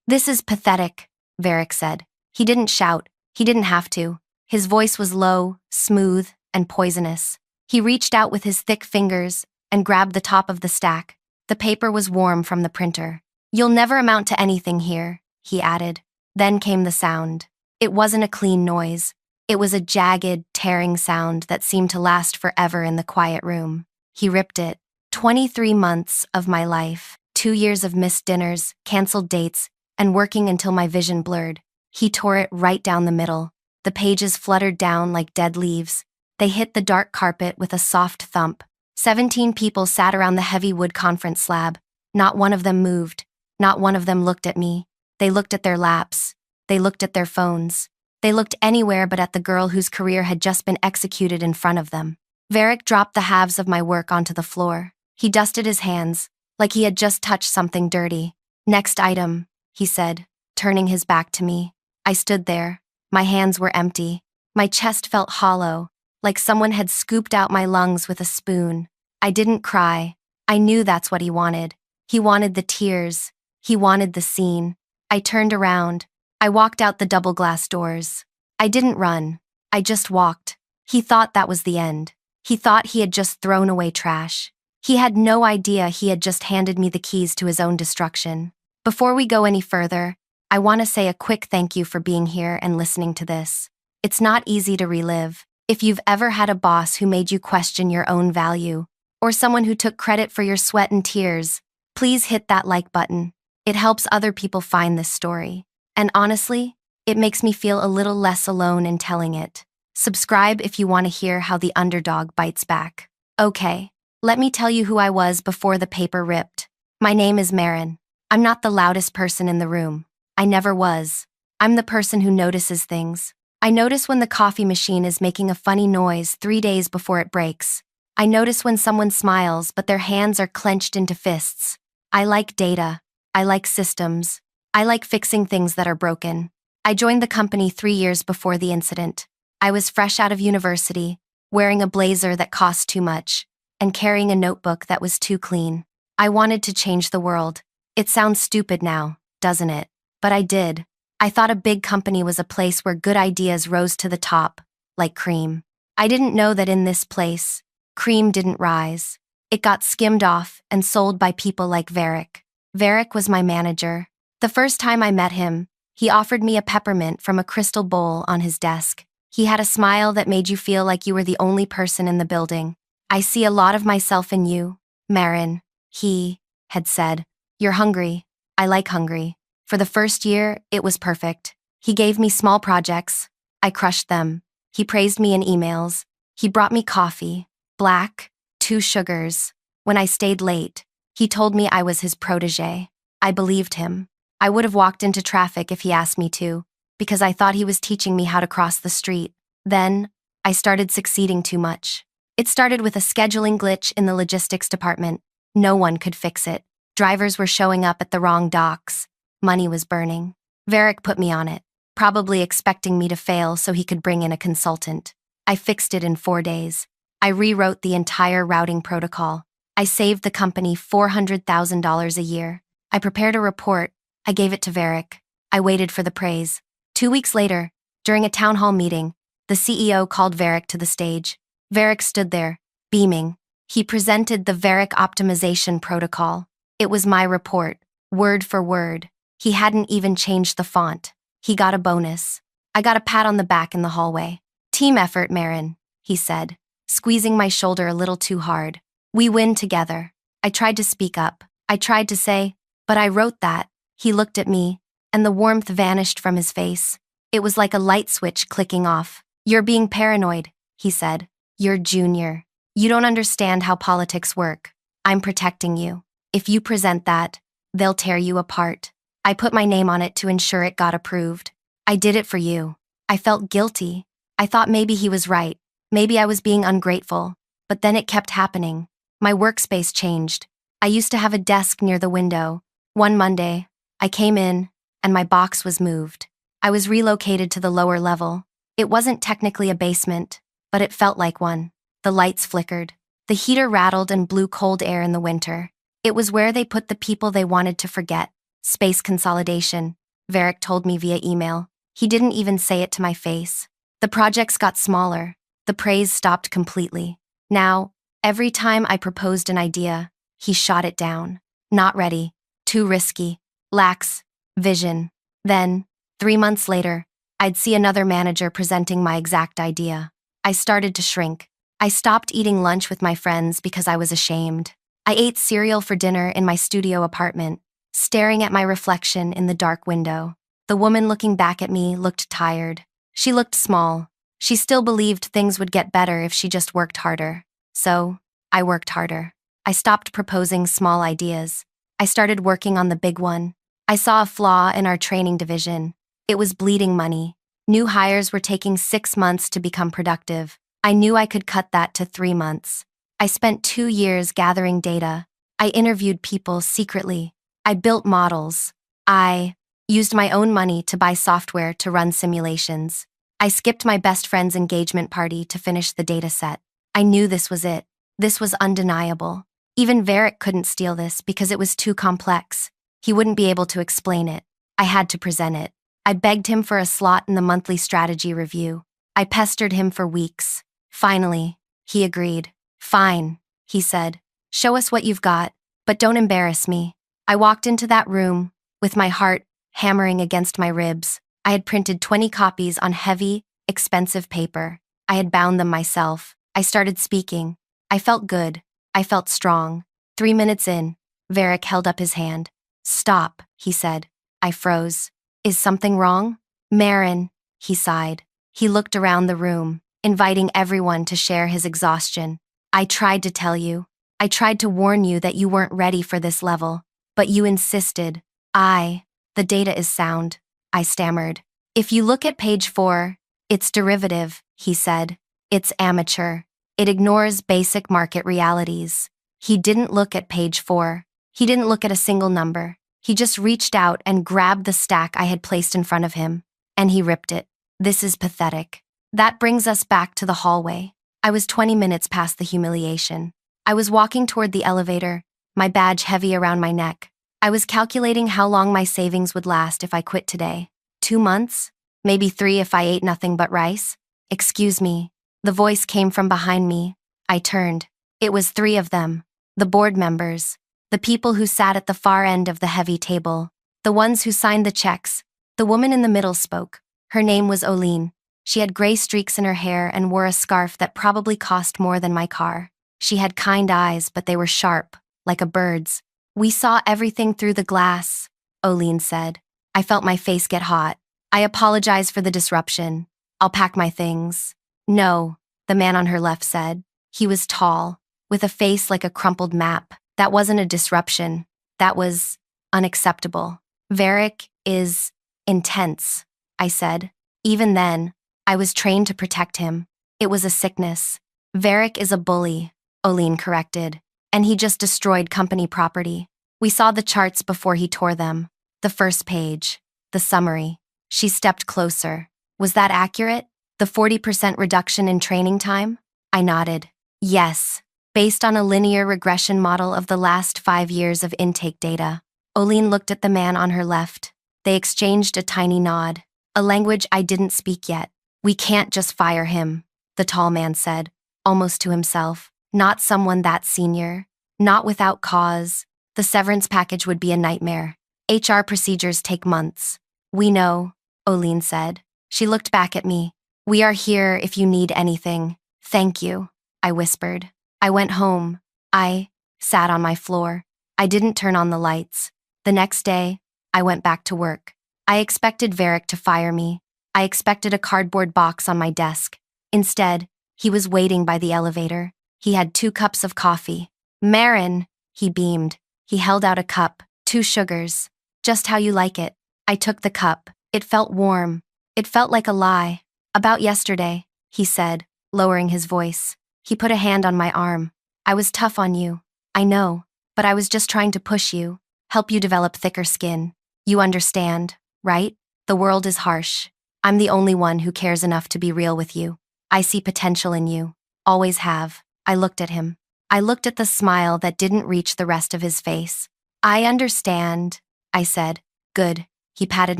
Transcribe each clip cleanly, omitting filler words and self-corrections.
"This is pathetic," Varric said. He didn't shout. He didn't have to. His voice was low, smooth, and poisonous. He reached out with his thick fingers and grabbed the top of the stack. The paper was warm from the printer. "You'll never amount to anything here," he added. Then came the sound. It wasn't a clean noise. It was a jagged, tearing sound that seemed to last forever in the quiet room. He ripped it. 23 months of my life, 2 years of missed dinners, canceled dates, and working until my vision blurred. He tore it right down the middle. The pages fluttered down like dead leaves. They hit the dark carpet with a soft thump. 17 people sat around the heavy wood conference slab. Not one of them moved. Not one of them looked at me. They looked at their laps. They looked at their phones. They looked anywhere but at the girl whose career had just been executed in front of them. Varric dropped the halves of my work onto the floor. He dusted his hands, like he had just touched something dirty. "Next item," he said, turning his back to me. I stood there. My hands were empty. My chest felt hollow, like someone had scooped out my lungs with a spoon. I didn't cry. I knew that's what he wanted. He wanted the tears. He wanted the scene. I turned around. I walked out the double glass doors. I didn't run. I just walked. He thought that was the end. He thought he had just thrown away trash. He had no idea he had just handed me the keys to his own destruction. Before we go any further, I want to say a quick thank you for being here and listening to this. It's not easy to relive. If you've ever had a boss who made you question your own value, or someone who took credit for your sweat and tears, please hit that like button. It helps other people find this story. And honestly, it makes me feel a little less alone in telling it. Subscribe if you want to hear how the underdog bites back. Okay, let me tell you who I was before the paper ripped. My name is Marin. I'm not the loudest person in the room. I never was. I'm the person who notices things. I notice when the coffee machine is making a funny noise 3 days before it breaks. I notice when someone smiles but their hands are clenched into fists. I like data. I like systems. I like fixing things that are broken. I joined the company 3 years before the incident. I was fresh out of university, wearing a blazer that cost too much, and carrying a notebook that was too clean. I wanted to change the world. It sounds stupid now, doesn't it? But I did. I thought a big company was a place where good ideas rose to the top, like cream. I didn't know that in this place, cream didn't rise. It got skimmed off and sold by people like Varric. Varric was my manager. The first time I met him, he offered me a peppermint from a crystal bowl on his desk. He had a smile that made you feel like you were the only person in the building. "I see a lot of myself in you, Marin," he had said. "You're hungry. I like hungry." For the first year, it was perfect. He gave me small projects. I crushed them. He praised me in emails. He brought me coffee. Black, 2 sugars. When I stayed late, he told me I was his protégé. I believed him. I would have walked into traffic if he asked me to, because I thought he was teaching me how to cross the street. Then, I started succeeding too much. It started with a scheduling glitch in the logistics department. No one could fix it. Drivers were showing up at the wrong docks. Money was burning. Varric put me on it, probably expecting me to fail so he could bring in a consultant. I fixed it in 4 days. I rewrote the entire routing protocol. I saved the company $400,000 a year. I prepared a report. I gave it to Varric. I waited for the praise. 2 weeks later, during a town hall meeting, the CEO called Varric to the stage. Varric stood there, beaming. He presented the Varric optimization protocol. It was my report, word for word. He hadn't even changed the font. He got a bonus. I got a pat on the back in the hallway. "Team effort, Marin," he said, squeezing my shoulder a little too hard. "We win together." I tried to speak up. I tried to say, "But I wrote that." He looked at me, and the warmth vanished from his face. It was like a light switch clicking off. "You're being paranoid," he said. "You're junior. You don't understand how politics work. I'm protecting you. If you present that, they'll tear you apart." I put my name on it to ensure it got approved. "I did it for you." I felt guilty. I thought maybe he was right. Maybe I was being ungrateful. But then it kept happening. My workspace changed. I used to have a desk near the window. One Monday, I came in, and my box was moved. I was relocated to the lower level. It wasn't technically a basement, but it felt like one. The lights flickered. The heater rattled and blew cold air in the winter. It was where they put the people they wanted to forget. Space consolidation, Varric told me via email. He didn't even say it to my face. The projects got smaller. The praise stopped completely. Now, every time I proposed an idea, he shot it down. Not ready. Too risky. Lacks vision. Then, 3 months later, I'd see another manager presenting my exact idea. I started to shrink. I stopped eating lunch with my friends because I was ashamed. I ate cereal for dinner in my studio apartment, staring at my reflection in the dark window. The woman looking back at me looked tired. She looked small. She still believed things would get better if she just worked harder. So, I worked harder. I stopped proposing small ideas. I started working on the big one. I saw a flaw in our training division. It was bleeding money. New hires were taking 6 months to become productive. I knew I could cut that to 3 months. I spent 2 years gathering data. I interviewed people secretly. I built models. I used my own money to buy software to run simulations. I skipped my best friend's engagement party to finish the data set. I knew this was it. This was undeniable. Even Varric couldn't steal this because it was too complex. He wouldn't be able to explain it. I had to present it. I begged him for a slot in the monthly strategy review. I pestered him for weeks. Finally, he agreed. Fine, he said. Show us what you've got, but don't embarrass me. I walked into that room, with my heart hammering against my ribs. I had printed 20 copies on heavy, expensive paper. I had bound them myself. I started speaking. I felt good. I felt strong. 3 minutes in, Varric held up his hand. Stop, he said. I froze. Is something wrong? Marin, he sighed. He looked around the room, inviting everyone to share his exhaustion. I tried to tell you. I tried to warn you that you weren't ready for this level, but you insisted. The data is sound, I stammered. If you look at page 4, it's derivative, he said. It's amateur. It ignores basic market realities. He didn't look at page 4. He didn't look at a single number. He just reached out and grabbed the stack I had placed in front of him, and he ripped it. This is pathetic. That brings us back to the hallway. I was 20 minutes past the humiliation. I was walking toward the elevator, my badge heavy around my neck. I was calculating how long my savings would last if I quit today. 2 months? Maybe 3 if I ate nothing but rice? Excuse me. The voice came from behind me. I turned. It was 3 of them. The board members. The people who sat at the far end of the heavy table. The ones who signed the checks. The woman in the middle spoke. Her name was Oline. She had gray streaks in her hair and wore a scarf that probably cost more than my car. She had kind eyes, but they were sharp, like a bird's. We saw everything through the glass, Oline said. I felt my face get hot. I apologize for the disruption. I'll pack my things. No, the man on her left said. He was tall, with a face like a crumpled map. That wasn't a disruption. That was unacceptable. Varric is intense, I said. Even then, I was trained to protect him. It was a sickness. Varric is a bully, Oline corrected, and he just destroyed company property. We saw the charts before he tore them. The first page, the summary. She stepped closer. Was that accurate? The 40% reduction in training time? I nodded. Yes, based on a linear regression model of the last 5 years of intake data. Oline looked at the man on her left. They exchanged a tiny nod, a language I didn't speak yet. We can't just fire him, the tall man said, almost to himself. Not someone that senior. Not without cause. The severance package would be a nightmare. HR procedures take months. We know, Oline said. She looked back at me. We are here if you need anything. Thank you, I whispered. I went home. I sat on my floor. I didn't turn on the lights. The next day, I went back to work. I expected Varric to fire me. I expected a cardboard box on my desk. Instead, he was waiting by the elevator. He had 2 cups of coffee. Marin, he beamed. He held out a cup, 2 sugars. Just how you like it. I took the cup. It felt warm. It felt like a lie. About yesterday, he said, lowering his voice. He put a hand on my arm. I was tough on you. I know, but I was just trying to push you, help you develop thicker skin. You understand, right? The world is harsh. I'm the only one who cares enough to be real with you. I see potential in you. Always have. I looked at him. I looked at the smile that didn't reach the rest of his face. I understand, I said. Good. He patted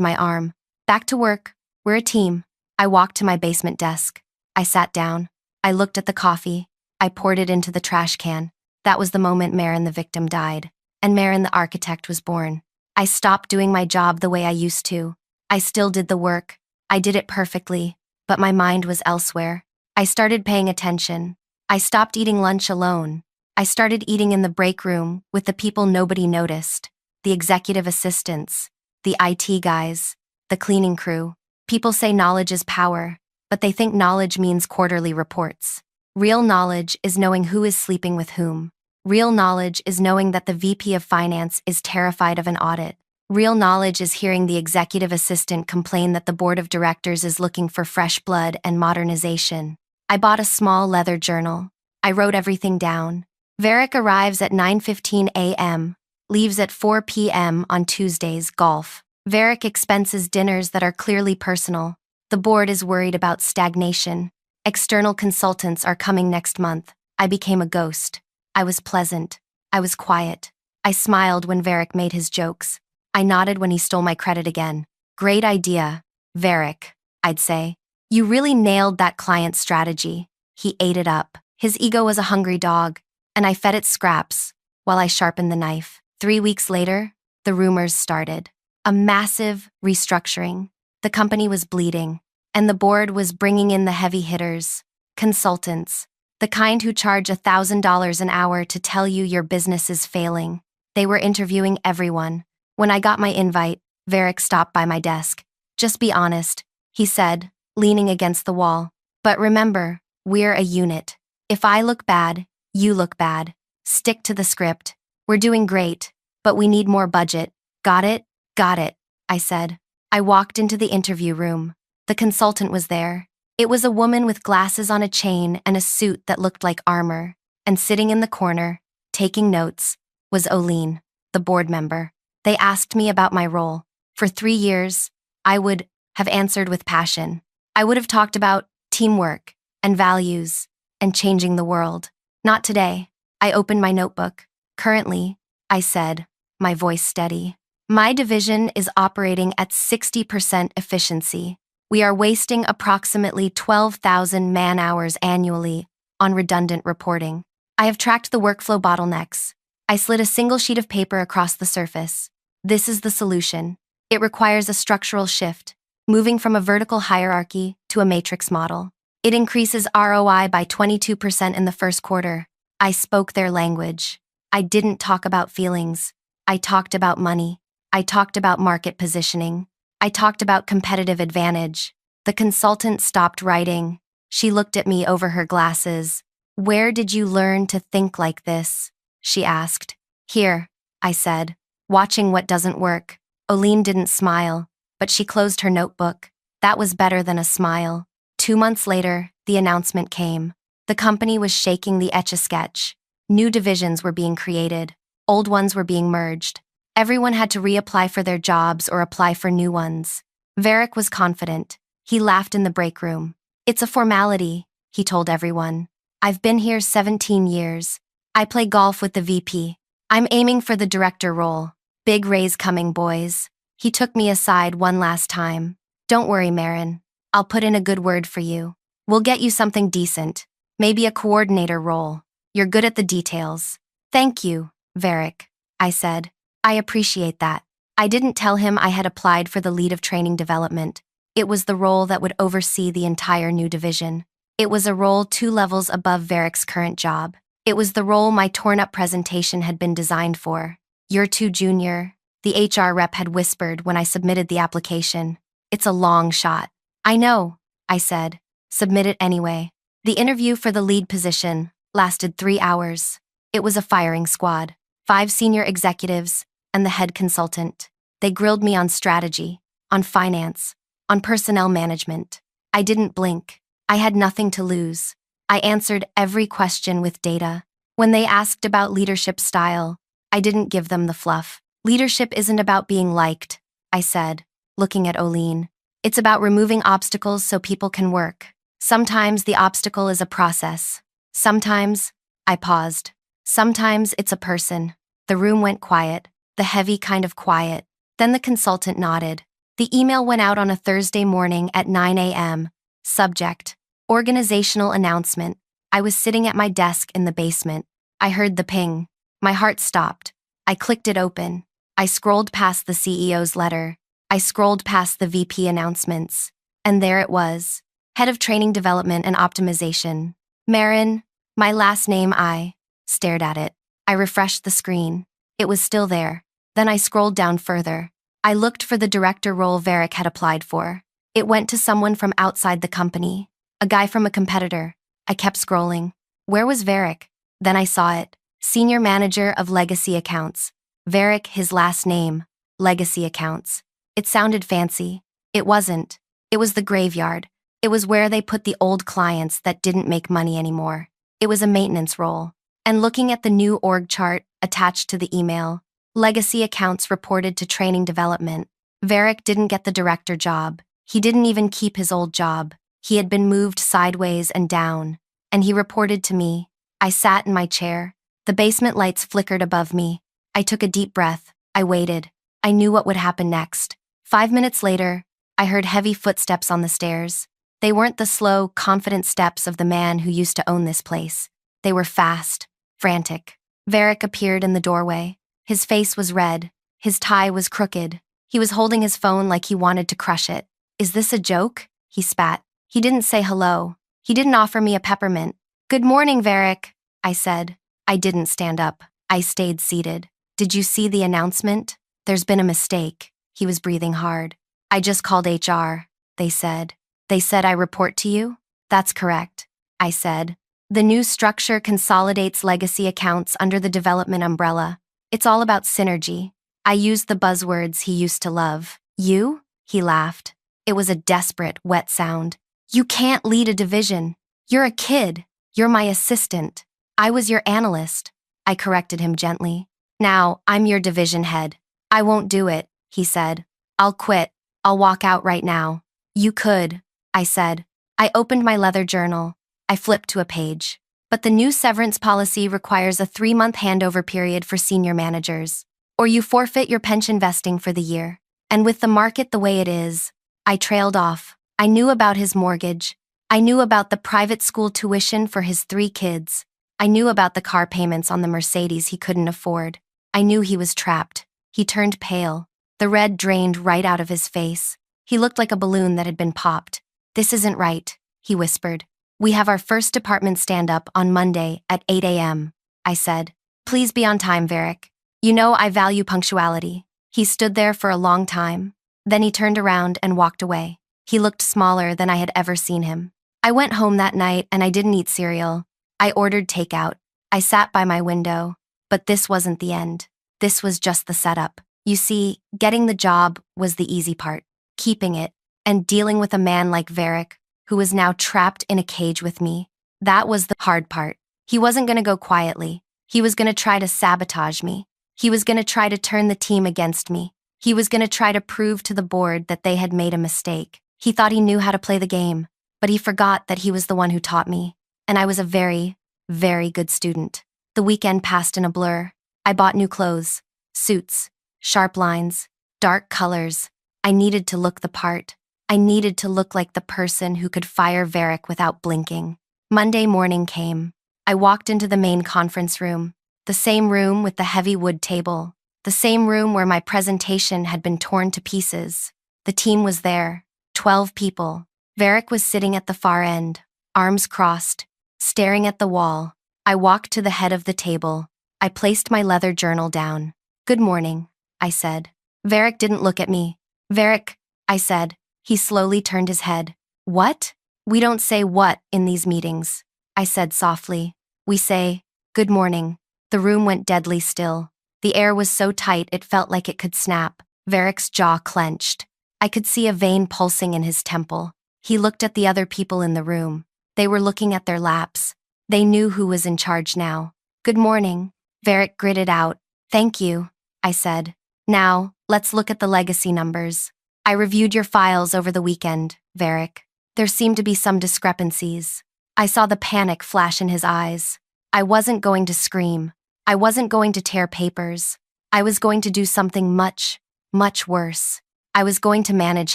my arm. Back to work. We're a team. I walked to my basement desk. I sat down. I looked at the coffee. I poured it into the trash can. That was the moment Marin the victim died. And Marin the architect was born. I stopped doing my job the way I used to. I still did the work. I did it perfectly. But my mind was elsewhere. I started paying attention. I stopped eating lunch alone. I started eating in the break room with the people nobody noticed. The executive assistants, the IT guys, the cleaning crew. People say knowledge is power, but they think knowledge means quarterly reports. Real knowledge is knowing who is sleeping with whom. Real knowledge is knowing that the VP of Finance is terrified of an audit. Real knowledge is hearing the executive assistant complain that the board of directors is looking for fresh blood and modernization. I bought a small leather journal. I wrote everything down. Varric arrives at 9:15 a.m., leaves at 4 p.m. on Tuesdays, golf. Varric expenses dinners that are clearly personal. The board is worried about stagnation. External consultants are coming next month. I became a ghost. I was pleasant. I was quiet. I smiled when Varric made his jokes. I nodded when he stole my credit again. Great idea, Varric, I'd say. You really nailed that client strategy. He ate it up. His ego was a hungry dog, and I fed it scraps while I sharpened the knife. 3 weeks later, the rumors started. A massive restructuring. The company was bleeding, and the board was bringing in the heavy hitters, consultants, the kind who charge $1,000 an hour to tell you your business is failing. They were interviewing everyone. When I got my invite, Varric stopped by my desk. Just be honest, he said, leaning against the wall. But remember, we're a unit. If I look bad, you look bad. Stick to the script. We're doing great, but we need more budget. Got it? Got it, I said. I walked into the interview room. The consultant was there. It was a woman with glasses on a chain and a suit that looked like armor. And sitting in the corner, taking notes, was Oline, the board member. They asked me about my role. For 3 years, I would have answered with passion. I would have talked about teamwork and values and changing the world. Not today. I opened my notebook. Currently, I said, my voice steady. My division is operating at 60% efficiency. We are wasting approximately 12,000 man-hours annually on redundant reporting. I have tracked the workflow bottlenecks. I slid a single sheet of paper across the surface. This is the solution. It requires a structural shift, moving from a vertical hierarchy to a matrix model. It increases ROI by 22% in the first quarter. I spoke their language. I didn't talk about feelings. I talked about money. I talked about market positioning. I talked about competitive advantage. The consultant stopped writing. She looked at me over her glasses. Where did you learn to think like this? She asked. Here, I said, watching what doesn't work. Oline didn't smile, but she closed her notebook. That was better than a smile. 2 months later, the announcement came. The company was shaking the Etch-a-Sketch. New divisions were being created. Old ones were being merged. Everyone had to reapply for their jobs or apply for new ones. Varric was confident. He laughed in the break room. It's a formality, he told everyone. I've been here 17 years. I play golf with the VP. I'm aiming for the director role. Big raise coming, boys. He took me aside one last time. Don't worry, Marin. I'll put in a good word for you. We'll get you something decent. Maybe a coordinator role. You're good at the details. Thank you, Varric, I said. I appreciate that. I didn't tell him I had applied for the lead of training development. It was the role that would oversee the entire new division. It was a role 2 levels above Varric's current job. It was the role my torn-up presentation had been designed for. You're too junior, the HR rep had whispered when I submitted the application. It's a long shot. I know, I said. Submit it anyway. The interview for the lead position lasted 3 hours. It was a firing squad. 5 senior executives and the head consultant. They grilled me on strategy, on finance, on personnel management. I didn't blink. I had nothing to lose. I answered every question with data. When they asked about leadership style, I didn't give them the fluff. Leadership isn't about being liked, I said, looking at Oline. It's about removing obstacles so people can work. Sometimes the obstacle is a process. Sometimes, I paused. Sometimes it's a person. The room went quiet, the heavy kind of quiet. Then the consultant nodded. The email went out on a Thursday morning at 9 a.m. Subject: Organizational announcement. I was sitting at my desk in the basement. I heard the ping. My heart stopped. I clicked it open. I scrolled past the CEO's letter. I scrolled past the VP announcements. And there it was. Head of Training Development and Optimization. Marin, my last name. I stared at it. I refreshed the screen. It was still there. Then I scrolled down further. I looked for the director role Varric had applied for. It went to someone from outside the company, a guy from a competitor. I kept scrolling. Where was Varric? Then I saw it. Senior Manager of Legacy Accounts. Varric, his last name. Legacy Accounts. It sounded fancy. It wasn't. It was the graveyard. It was where they put the old clients that didn't make money anymore. It was a maintenance role. And looking at the new org chart attached to the email, Legacy Accounts reported to Training Development. Varric didn't get the director job. He didn't even keep his old job. He had been moved sideways and down. And he reported to me. I sat in my chair. The basement lights flickered above me. I took a deep breath. I waited. I knew what would happen next. 5 minutes later, I heard heavy footsteps on the stairs. They weren't the slow, confident steps of the man who used to own this place. They were fast, frantic. Varric appeared in the doorway. His face was red. His tie was crooked. He was holding his phone like he wanted to crush it. Is this a joke? He spat. He didn't say hello. He didn't offer me a peppermint. Good morning, Varric, I said. I didn't stand up. I stayed seated. Did you see the announcement? There's been a mistake. He was breathing hard. I just called HR, they said. They said I report to you? That's correct, I said. The new structure consolidates legacy accounts under the development umbrella. It's all about synergy. I used the buzzwords he used to love. You? He laughed. It was a desperate, wet sound. You can't lead a division. You're a kid. You're my assistant. I was your analyst. I corrected him gently. Now, I'm your division head. I won't do it, he said. I'll quit. I'll walk out right now. You could, I said. I opened my leather journal. I flipped to a page. But the new severance policy requires a 3-month handover period for senior managers, or you forfeit your pension vesting for the year. And with the market the way it is, I trailed off. I knew about his mortgage. I knew about the private school tuition for his 3 kids. I knew about the car payments on the Mercedes he couldn't afford. I knew he was trapped. He turned pale. The red drained right out of his face. He looked like a balloon that had been popped. This isn't right, he whispered. We have our first department stand-up on Monday at 8 a.m., I said. Please be on time, Varric. You know I value punctuality. He stood there for a long time. Then he turned around and walked away. He looked smaller than I had ever seen him. I went home that night and I didn't eat cereal. I ordered takeout. I sat by my window. But this wasn't the end. This was just the setup. You see, getting the job was the easy part. Keeping it, and dealing with a man like Varric, who was now trapped in a cage with me, that was the hard part. He wasn't going to go quietly. He was going to try to sabotage me. He was going to try to turn the team against me. He was going to try to prove to the board that they had made a mistake. He thought he knew how to play the game, but he forgot that he was the one who taught me. And I was a very, very good student. The weekend passed in a blur. I bought new clothes, suits, sharp lines, dark colors. I needed to look the part. I needed to look like the person who could fire Varric without blinking. Monday morning came. I walked into the main conference room, the same room with the heavy wood table, the same room where my presentation had been torn to pieces. The team was there, 12 people. Varric was sitting at the far end, arms crossed, staring at the wall. I walked to the head of the table. I placed my leather journal down. Good morning, I said. Varric didn't look at me. Varric, I said. He slowly turned his head. What? We don't say what in these meetings, I said softly. We say, good morning. The room went deadly still. The air was so tight it felt like it could snap. Varric's jaw clenched. I could see a vein pulsing in his temple. He looked at the other people in the room. They were looking at their laps. They knew who was in charge now. Good morning, Varric gritted out. Thank you, I said. Now, let's look at the legacy numbers. I reviewed your files over the weekend, Varric. There seemed to be some discrepancies. I saw the panic flash in his eyes. I wasn't going to scream. I wasn't going to tear papers. I was going to do something much, Much worse. I was going to manage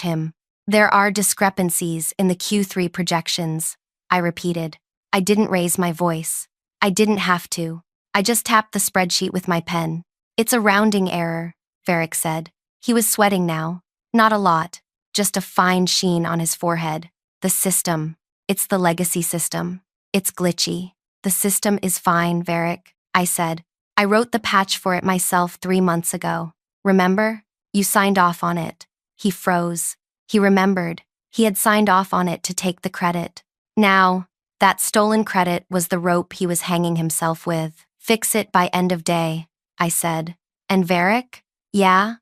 him. There are discrepancies in the Q3 projections, I repeated. I didn't raise my voice. I didn't have to. I just tapped the spreadsheet with my pen. It's a rounding error, Varric said. He was sweating now. Not a lot, just a fine sheen on his forehead. The system. It's the legacy system. It's glitchy. The system is fine, Varric, I said. I wrote the patch for it myself 3 months ago. Remember? You signed off on it. He froze. He remembered. He had signed off on it to take the credit. Now, that stolen credit was the rope he was hanging himself with. Fix it by end of day, I said. And Varric? Yeah?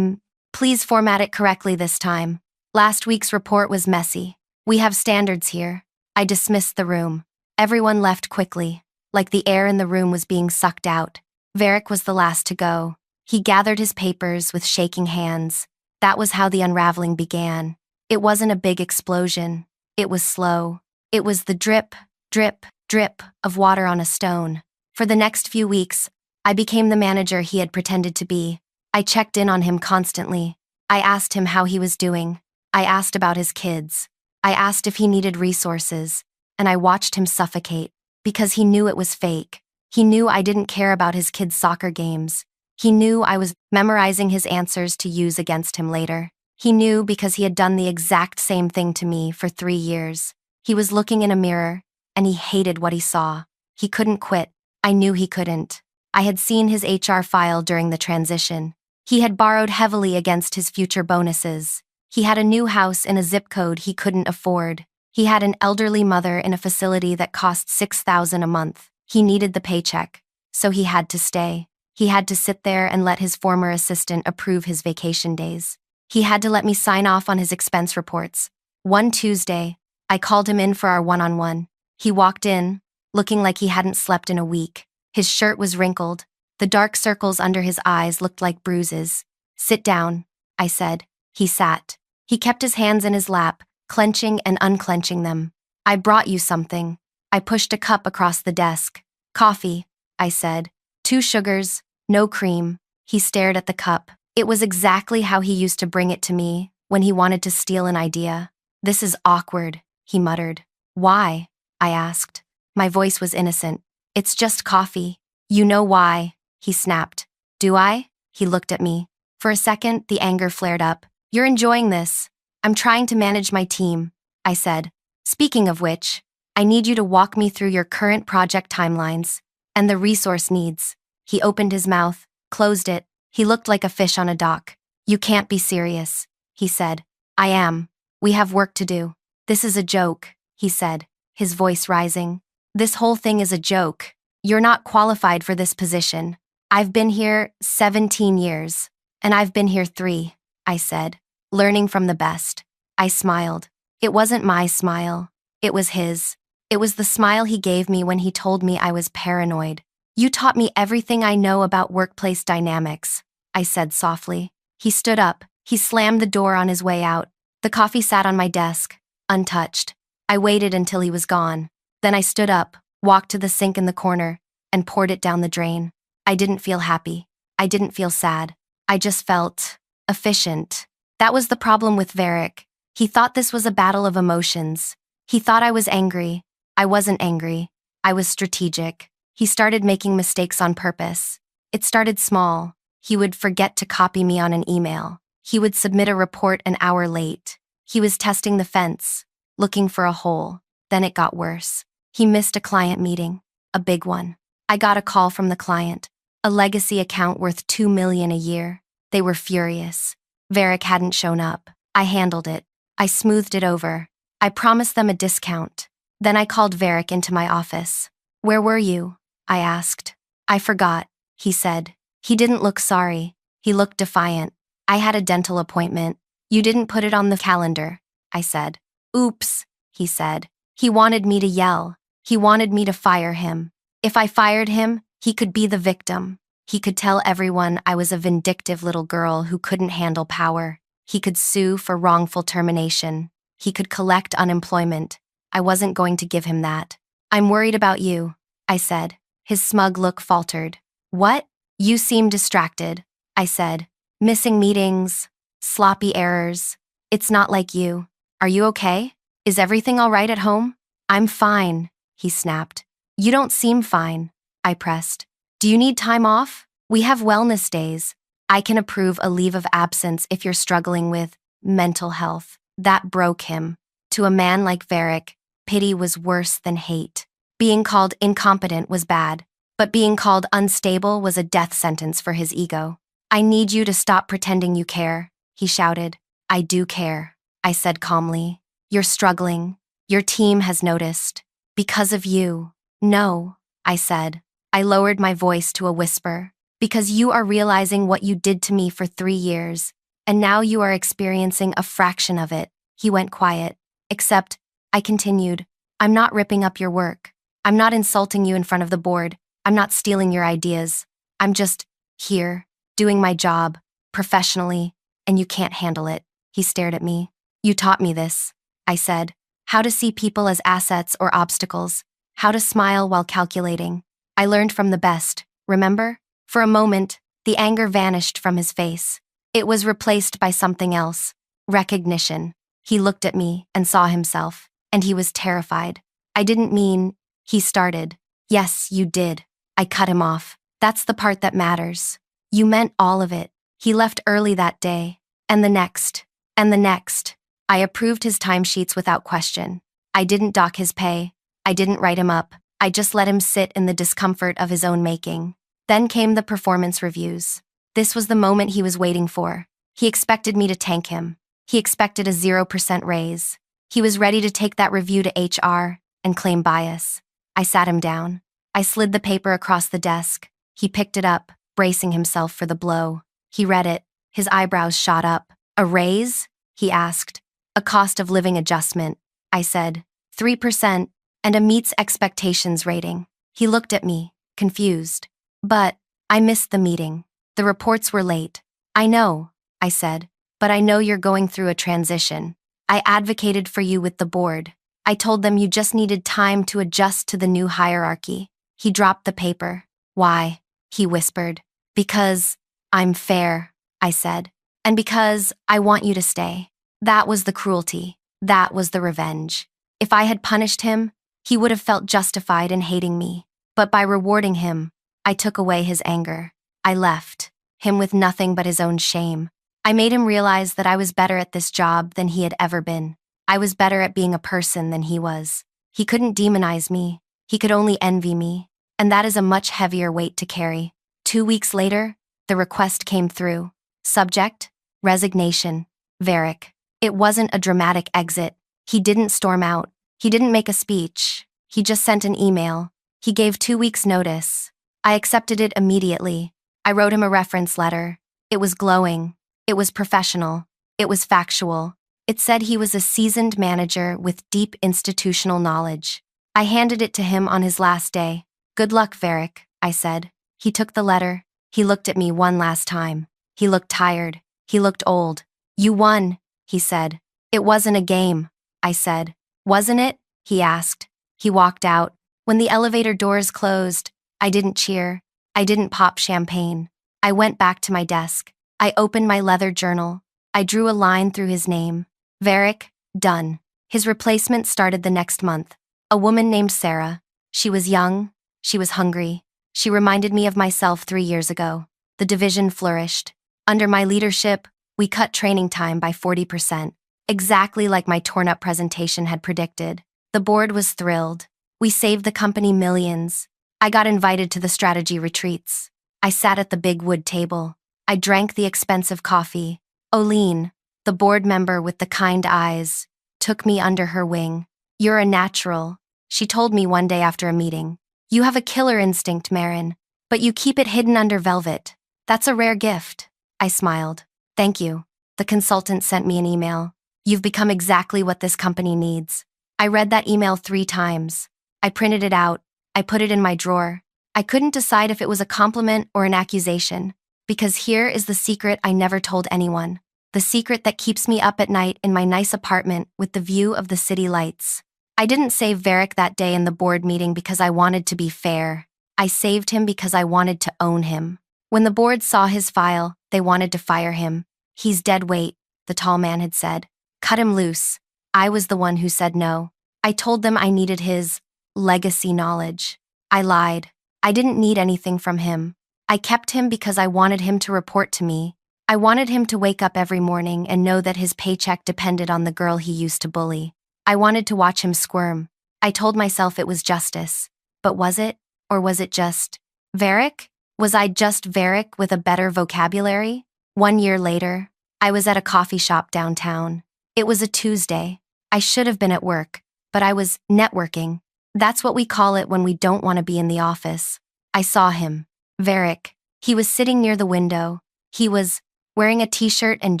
Please format it correctly this time. Last week's report was messy. We have standards here. I dismissed the room. Everyone left quickly, like the air in the room was being sucked out. Varric was the last to go. He gathered his papers with shaking hands. That was how the unraveling began. It wasn't a big explosion. It was slow. It was the drip, drip, drip of water on a stone. For the next few weeks, I became the manager he had pretended to be. I checked in on him constantly. I asked him how he was doing. I asked about his kids. I asked if he needed resources. And I watched him suffocate, because he knew it was fake. He knew I didn't care about his kids' soccer games. He knew I was memorizing his answers to use against him later. He knew because he had done the exact same thing to me for 3 years. He was looking in a mirror, and he hated what he saw. He couldn't quit. I knew he couldn't. I had seen his HR file during the transition. He had borrowed heavily against his future bonuses. He had a new house in a zip code he couldn't afford. He had an elderly mother in a facility that cost $6,000 a month. He needed the paycheck, so he had to stay. He had to sit there and let his former assistant approve his vacation days. He had to let me sign off on his expense reports. One Tuesday, I called him in for our one-on-one. He walked in, looking like he hadn't slept in a week. His shirt was wrinkled. The dark circles under his eyes looked like bruises. Sit down, I said. He sat. He kept his hands in his lap, clenching and unclenching them. I brought you something. I pushed a cup across the desk. Coffee, I said. 2 sugars, no cream. He stared at the cup. It was exactly how he used to bring it to me when he wanted to steal an idea. This is awkward, he muttered. Why? I asked. My voice was innocent. It's just coffee. You know why, he snapped. Do I? He looked at me. For a second, the anger flared up. You're enjoying this. I'm trying to manage my team, I said. Speaking of which, I need you to walk me through your current project timelines and the resource needs. He opened his mouth, closed it. He looked like a fish on a dock. You can't be serious, he said. I am. We have work to do. This is a joke, he said, his voice rising. This whole thing is a joke. You're not qualified for this position. I've been here 17 years, and I've been here 3, I said, learning from the best. I smiled. It wasn't my smile. It was his. It was the smile he gave me when he told me I was paranoid. You taught me everything I know about workplace dynamics, I said softly. He stood up. He slammed the door on his way out. The coffee sat on my desk, untouched. I waited until he was gone. Then I stood up, walked to the sink in the corner, and poured it down the drain. I didn't feel happy. I didn't feel sad. I just felt efficient. That was the problem with Varric. He thought this was a battle of emotions. He thought I was angry. I wasn't angry. I was strategic. He started making mistakes on purpose. It started small. He would forget to copy me on an email. He would submit a report an hour late. He was testing the fence, looking for a hole. Then it got worse. He missed a client meeting, a big one. I got a call from the client, a legacy account worth $2 million a year. They were furious. Varric hadn't shown up. I handled it. I smoothed it over. I promised them a discount. Then I called Varric into my office. Where were you? I asked. I forgot, he said. He didn't look sorry. He looked defiant. I had a dental appointment. You didn't put it on the calendar, I said. Oops, he said. He wanted me to yell. He wanted me to fire him. If I fired him, he could be the victim. He could tell everyone I was a vindictive little girl who couldn't handle power. He could sue for wrongful termination. He could collect unemployment. I wasn't going to give him that. I'm worried about you, I said. His smug look faltered. What? You seem distracted, I said. Missing meetings, sloppy errors. It's not like you. Are you okay? Is everything all right at home? I'm fine, he snapped. You don't seem fine, I pressed. Do you need time off? We have wellness days. I can approve a leave of absence if you're struggling with mental health. That broke him. To a man like Varric, pity was worse than hate. Being called incompetent was bad, but being called unstable was a death sentence for his ego. I need you to stop pretending you care, he shouted. I do care, I said calmly. You're struggling. Your team has noticed. Because of you. No, I said. I lowered my voice to a whisper. Because you are realizing what you did to me for 3 years, and now you are experiencing a fraction of it. He went quiet. Except, I continued, I'm not ripping up your work. I'm not insulting you in front of the board. I'm not stealing your ideas. I'm just here, doing my job, professionally, and you can't handle it. He stared at me. You taught me this, I said. How to see people as assets or obstacles. How to smile while calculating. I learned from the best, remember? For a moment, the anger vanished from his face. It was replaced by something else. Recognition. He looked at me and saw himself, and he was terrified. I didn't mean, he started. Yes, you did. I cut him off. That's the part that matters. You meant all of it. He left early that day, and the next, and the next. I approved his timesheets without question. I didn't dock his pay. I didn't write him up. I just let him sit in the discomfort of his own making. Then came the performance reviews. This was the moment he was waiting for. He expected me to tank him. He expected a 0% raise. He was ready to take that review to HR and claim bias. I sat him down. I slid the paper across the desk. He picked it up, bracing himself for the blow. He read it. His eyebrows shot up. A raise? He asked. A cost of living adjustment, I said. 3% and a meets expectations rating. He looked at me, confused. But I missed the meeting. The reports were late. I know, I said, but I know you're going through a transition. I advocated for you with the board. I told them you just needed time to adjust to the new hierarchy. He dropped the paper. Why? He whispered. Because I'm fair, I said. And because I want you to stay. That was the cruelty. That was the revenge. If I had punished him, he would have felt justified in hating me. But by rewarding him, I took away his anger. I left him with nothing but his own shame. I made him realize that I was better at this job than he had ever been. I was better at being a person than he was. He couldn't demonize me. He could only envy me. And that is a much heavier weight to carry. 2 weeks later, the request came through. Subject: resignation. Varric. It wasn't a dramatic exit. He didn't storm out. He didn't make a speech. He just sent an email. He gave 2 weeks' notice. I accepted it immediately. I wrote him a reference letter. It was glowing. It was professional. It was factual. It said he was a seasoned manager with deep institutional knowledge. I handed it to him on his last day. Good luck, Varric, I said. He took the letter. He looked at me one last time. He looked tired. He looked old. You won, he said. It wasn't a game, I said. Wasn't it? He asked. He walked out. When the elevator doors closed, I didn't cheer. I didn't pop champagne. I went back to my desk. I opened my leather journal. I drew a line through his name. Varric, done. His replacement started the next month. A woman named Sarah. She was young. She was hungry. She reminded me of myself 3 years ago. The division flourished. Under my leadership, we cut training time by 40%. Exactly like my torn-up presentation had predicted. The board was thrilled. We saved the company millions. I got invited to the strategy retreats. I sat at the big wood table. I drank the expensive coffee. Oline, the board member with the kind eyes, took me under her wing. You're a natural, she told me one day after a meeting. You have a killer instinct, Marin, but you keep it hidden under velvet. That's a rare gift. I smiled. Thank you. The consultant sent me an email. You've become exactly what this company needs. I read that email 3 times. I printed it out. I put it in my drawer. I couldn't decide if it was a compliment or an accusation, because here is the secret I never told anyone. The secret that keeps me up at night in my nice apartment with the view of the city lights. I didn't save Varric that day in the board meeting because I wanted to be fair. I saved him because I wanted to own him. When the board saw his file, they wanted to fire him. He's dead weight, the tall man had said. Cut him loose. I was the one who said no. I told them I needed his legacy knowledge. I lied. I didn't need anything from him. I kept him because I wanted him to report to me. I wanted him to wake up every morning and know that his paycheck depended on the girl he used to bully. I wanted to watch him squirm. I told myself it was justice. But was it? Or was it just Varric? Was I just Varric with a better vocabulary? 1 year later, I was at a coffee shop downtown. It was a Tuesday. I should have been at work, but I was networking. That's what we call it when we don't want to be in the office. I saw him. Varric. He was sitting near the window. He was wearing a t-shirt and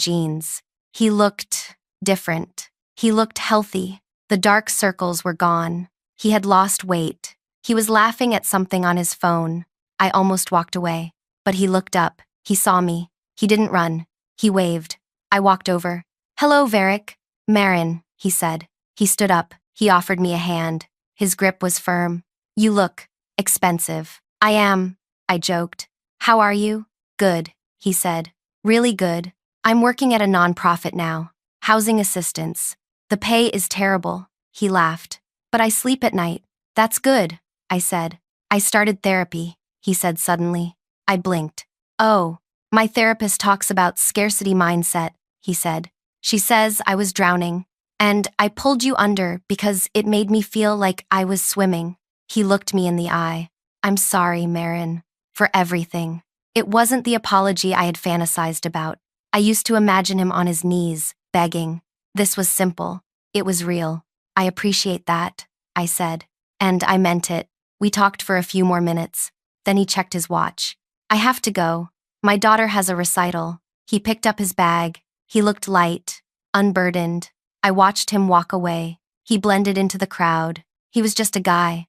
jeans. He looked different. He looked healthy. The dark circles were gone. He had lost weight. He was laughing at something on his phone. I almost walked away. But he looked up. He saw me. He didn't run. He waved. I walked over. Hello, Varric. Marin, he said. He stood up. He offered me a hand. His grip was firm. You look expensive. I am, I joked. How are you? Good, he said. Really good. I'm working at a nonprofit now. Housing assistance. The pay is terrible, he laughed. But I sleep at night. That's good, I said. I started therapy, he said suddenly. I blinked. Oh, my therapist talks about scarcity mindset, he said. She says I was drowning, and I pulled you under because it made me feel like I was swimming. He looked me in the eye. I'm sorry, Marin, for everything. It wasn't the apology I had fantasized about. I used to imagine him on his knees, begging. This was simple. It was real. I appreciate that, I said. And I meant it. We talked for a few more minutes. Then he checked his watch. I have to go. My daughter has a recital. He picked up his bag. He looked light, unburdened. I watched him walk away. He blended into the crowd. He was just a guy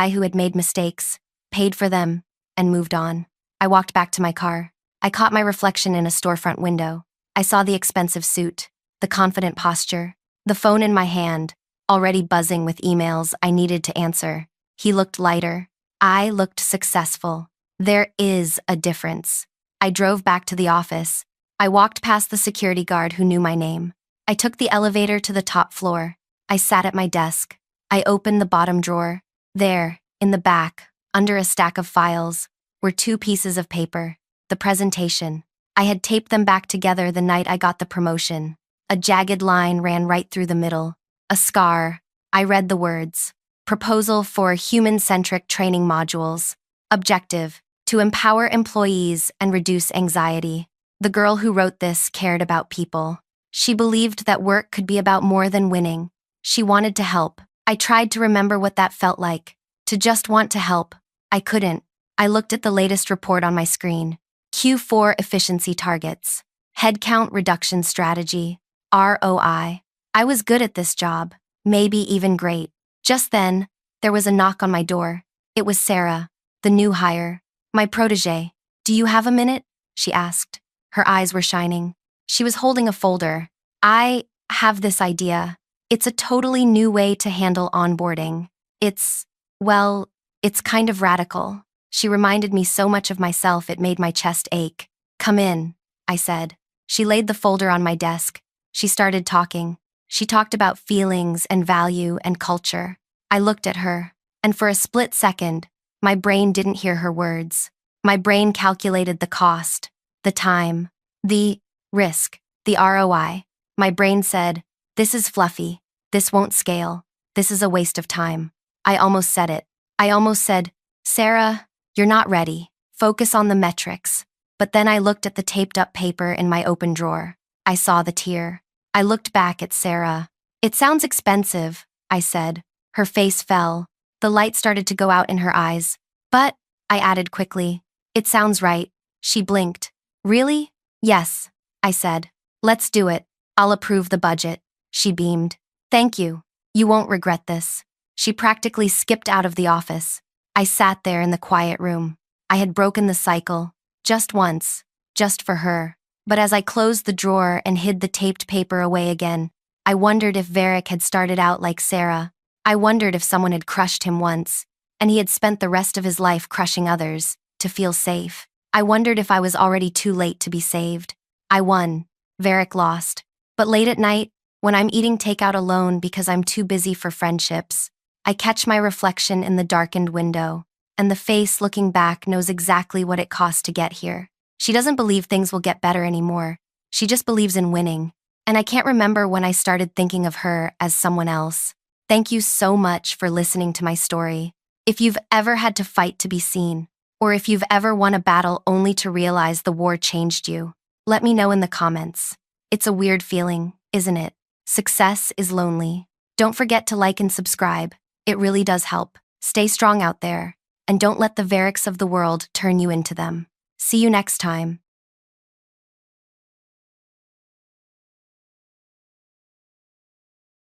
who had made mistakes, paid for them, and moved on. I walked back to my car. I caught my reflection in a storefront window. I saw the expensive suit, the confident posture, the phone in my hand, already buzzing with emails I needed to answer. He looked lighter. I looked successful. There is a difference. I drove back to the office. I walked past the security guard who knew my name. I took the elevator to the top floor. I sat at my desk. I opened the bottom drawer. There, in the back, under a stack of files, were 2 pieces of paper. The presentation. I had taped them back together the night I got the promotion. A jagged line ran right through the middle. A scar. I read the words. Proposal for human-centric training modules. Objective. To empower employees and reduce anxiety. The girl who wrote this cared about people. She believed that work could be about more than winning. She wanted to help. I tried to remember what that felt like. To just want to help. I couldn't. I looked at the latest report on my screen. Q4 efficiency targets. Headcount reduction strategy. ROI. I was good at this job. Maybe even great. Just then, there was a knock on my door. It was Sarah, the new hire. My protégé. Do you have a minute? She asked. Her eyes were shining. She was holding a folder. I have this idea. It's a totally new way to handle onboarding. It's kind of radical. She reminded me so much of myself it made my chest ache. Come in, I said. She laid the folder on my desk. She started talking. She talked about feelings and value and culture. I looked at her, and for a split second, my brain didn't hear her words. My brain calculated the cost, the time, the risk, the ROI. My brain said, this is fluffy. This won't scale. This is a waste of time. I almost said it. I almost said, Sarah, you're not ready. Focus on the metrics. But then I looked at the taped up paper in my open drawer. I saw the tear. I looked back at Sarah. It sounds expensive, I said. Her face fell. The light started to go out in her eyes. But, I added quickly, it sounds right. She blinked. Really? Yes, I said. Let's do it. I'll approve the budget. She beamed. Thank you. You won't regret this. She practically skipped out of the office. I sat there in the quiet room. I had broken the cycle. Just once. Just for her. But as I closed the drawer and hid the taped paper away again, I wondered if Varric had started out like Sarah. I wondered if someone had crushed him once, and he had spent the rest of his life crushing others, to feel safe. I wondered if I was already too late to be saved. I won. Varric lost. But late at night, when I'm eating takeout alone because I'm too busy for friendships, I catch my reflection in the darkened window, and the face looking back knows exactly what it cost to get here. She doesn't believe things will get better anymore. She just believes in winning. And I can't remember when I started thinking of her as someone else. Thank you so much for listening to my story. If you've ever had to fight to be seen, or if you've ever won a battle only to realize the war changed you, let me know in the comments. It's a weird feeling, isn't it? Success is lonely. Don't forget to like and subscribe. It really does help. Stay strong out there, and don't let the Varrics of the world turn you into them. See you next time.